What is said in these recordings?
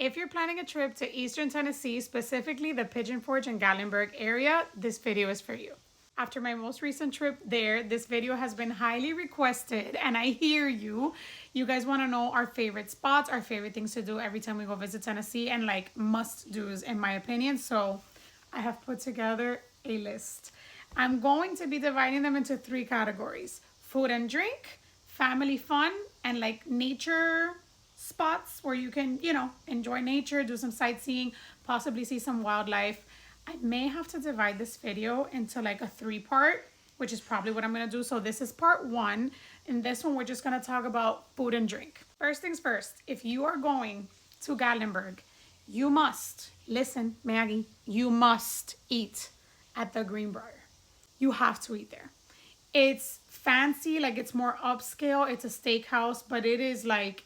If you're planning a trip to Eastern Tennessee, specifically the Pigeon Forge and Gatlinburg area, this video is for you. After my most recent trip there, this video has been highly requested, and I hear you. You guys want to know our favorite spots, our favorite things to do every time we go visit Tennessee, and like must-dos in my opinion. So I have put together a list. I'm going to be dividing them into 3 categories: food and drink, family fun, and like nature spots where you can, enjoy nature, do some sightseeing, possibly see some wildlife. I may have to divide this video into like a 3-part, which is probably what I'm going to do. So this is part 1. In this one, we're just going to talk about food and drink. First things first, if you are going to Gatlinburg, you must, listen, Maggie, you must eat at the Greenbrier. You have to eat there. It's fancy, like it's more upscale. It's a steakhouse, but it is like,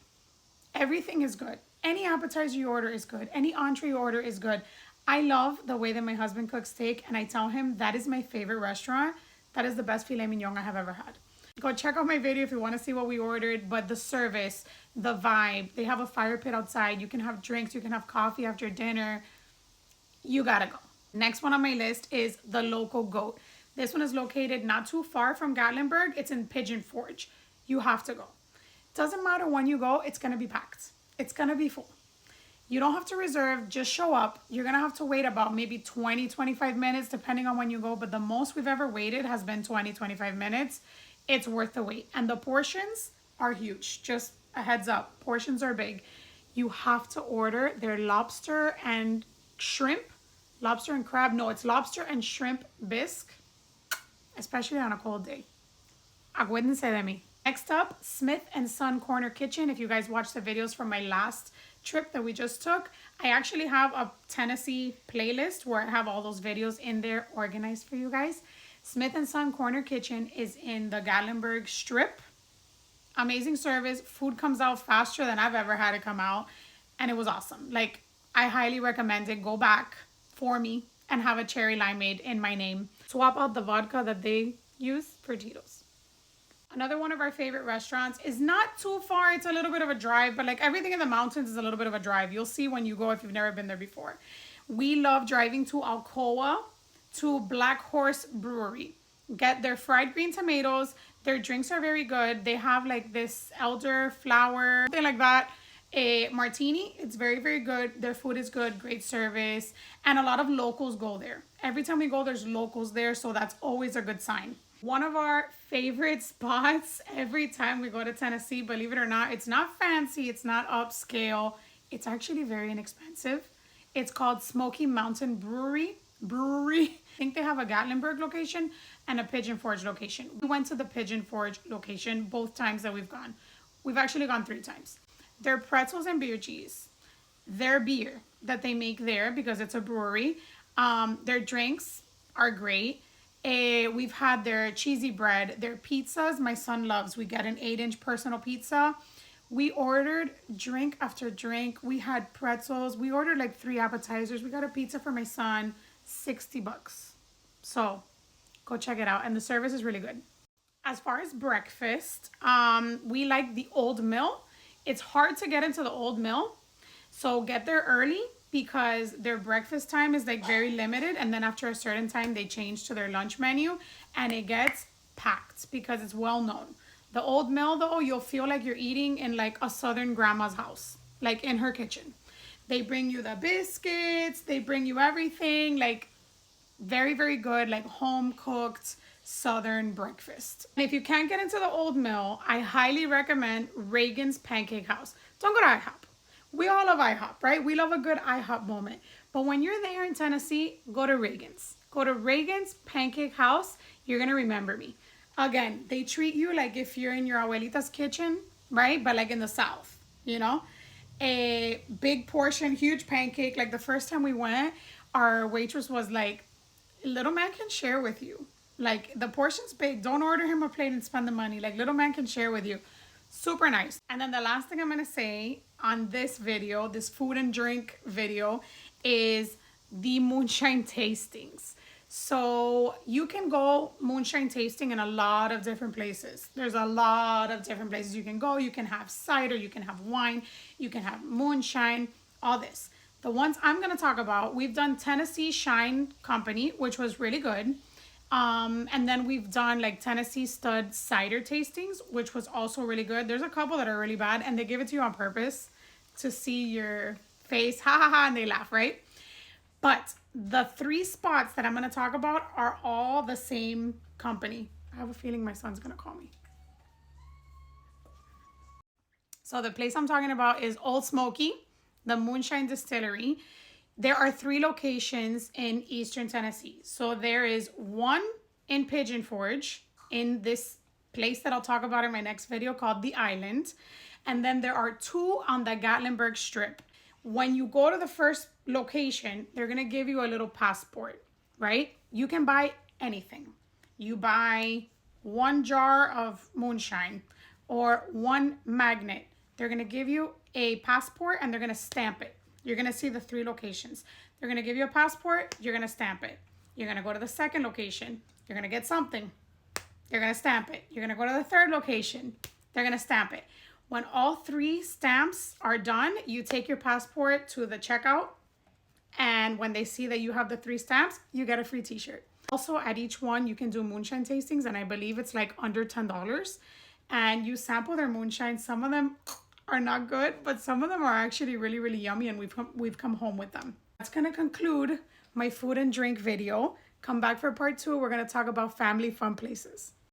everything is good. Any appetizer you order is good. Any entree you order is good. I love the way that my husband cooks steak, and I tell him that is my favorite restaurant. That is the best filet mignon I have ever had. Go check out my video if you want to see what we ordered, but the service, the vibe, they have a fire pit outside. You can have drinks, you can have coffee after dinner. You gotta go. Next one on my list is the Local Goat. This one is located not too far from Gatlinburg. It's in Pigeon Forge. You have to go. Doesn't matter when you go, it's going to be packed. It's going to be full. You don't have to reserve, just show up. You're going to have to wait about maybe 20, 25 minutes depending on when you go. But the most we've ever waited has been 20, 25 minutes. It's worth the wait. And the portions are huge. Just a heads up, portions are big. You have to order their lobster and shrimp. Lobster and crab. No, it's lobster and shrimp bisque. Especially on a cold day. Acuérdense de mí. Next up, Smith & Son Corner Kitchen. If you guys watched the videos from my last trip that we just took, I actually have a Tennessee playlist where I have all those videos in there organized for you guys. Smith & Son Corner Kitchen is in the Gatlinburg Strip. Amazing service. Food comes out faster than I've ever had it come out. And it was awesome. Like, I highly recommend it. Go back for me and have a cherry limeade in my name. Swap out the vodka that they use for Tito's. Another one of our favorite restaurants is not too far. It's a little bit of a drive, but like everything in the mountains is a little bit of a drive. You'll see when you go if you've never been there before. We love driving to Alcoa, to Black Horse Brewery. Get their fried green tomatoes. Their drinks are very good. They have like this elderflower, something like that. A martini. It's very, very good. Their food is good. Great service. And a lot of locals go there. Every time we go, there's locals there. So that's always a good sign. One of our favorite spots every time we go to Tennessee, believe it or not, it's not fancy, it's not upscale, it's actually very inexpensive. It's called Smoky Mountain Brewery. I think they have a Gatlinburg location and a Pigeon Forge location. We went to the Pigeon Forge location both times that we've gone. We've actually gone 3 times. Their pretzels and beer cheese, their beer that they make there because it's a brewery, their drinks are great. We've had their cheesy bread, their pizzas my son loves. We get an 8-inch personal pizza. We ordered drink after drink. We had pretzels. We ordered like 3 appetizers. We got a pizza for my son, $60. So go check it out. And the service is really good. As far as breakfast, we like the Old Mill. It's hard to get into the Old Mill. So get there early, because their breakfast time is like very limited, and then after a certain time they change to their lunch menu and it gets packed because it's well known. The Old Mill though, you'll feel like you're eating in like a southern grandma's house, like in her kitchen. They bring you the biscuits, they bring you everything, like very, very good, like home cooked southern breakfast. And if you can't get into the Old Mill, I highly recommend Reagan's Pancake House. Don't go to IHOP. We all love IHOP, right? We love a good IHOP moment. But when you're there in Tennessee, go to Reagan's. Go to Reagan's Pancake House. You're going to remember me. Again, they treat you like if you're in your abuelita's kitchen, right? But like in the South, A big portion, huge pancake. Like the first time we went, our waitress was like, little man can share with you. Like the portion's big. Don't order him a plate and spend the money. Like little man can share with you. Super nice. And then the last thing I'm going to say on this video, this food and drink video, is the moonshine tastings. So you can go moonshine tasting in a lot of different places. There's a lot of different places you can go. You can have cider, you can have wine, you can have moonshine. all this. The ones I'm going to talk about, we've done Tennessee Shine Company, which was really good. And then we've done like Tennessee Stud cider tastings, which was also really good. There's a couple that are really bad and they give it to you on purpose to see your face, ha ha ha, and they laugh, right? But the 3 spots that I'm going to talk about are all the same company. I have a feeling my son's going to call me. So the place I'm talking about is Old Smoky, the Moonshine Distillery. There are 3 locations in Eastern Tennessee. So there is one in Pigeon Forge in this place that I'll talk about in my next video called The Island. And then there are 2 on the GATLINBURG Strip. When you go to the first location, they're going to give you a little passport, right? You can buy anything. You buy 1 jar of moonshine or 1 magnet. They're going to give you a passport and they're going to stamp it. You're going to see the 3 locations. They're going to give you a passport. You're going to stamp it. You're going to go to the second location. You're going to get something. You're going to stamp it. You're going to go to the third location. They're going to stamp it. When all 3 stamps are done, you take your passport to the checkout. And when they see that you have the 3 stamps, you get a free t-shirt. Also, at each one, you can do moonshine tastings. And I believe it's like under $10. And you sample their moonshine. Some of them are not good, but some of them are actually really, really yummy. And we've come home with them. That's going to conclude my food and drink video. Come back for part 2. We're going to talk about family fun places.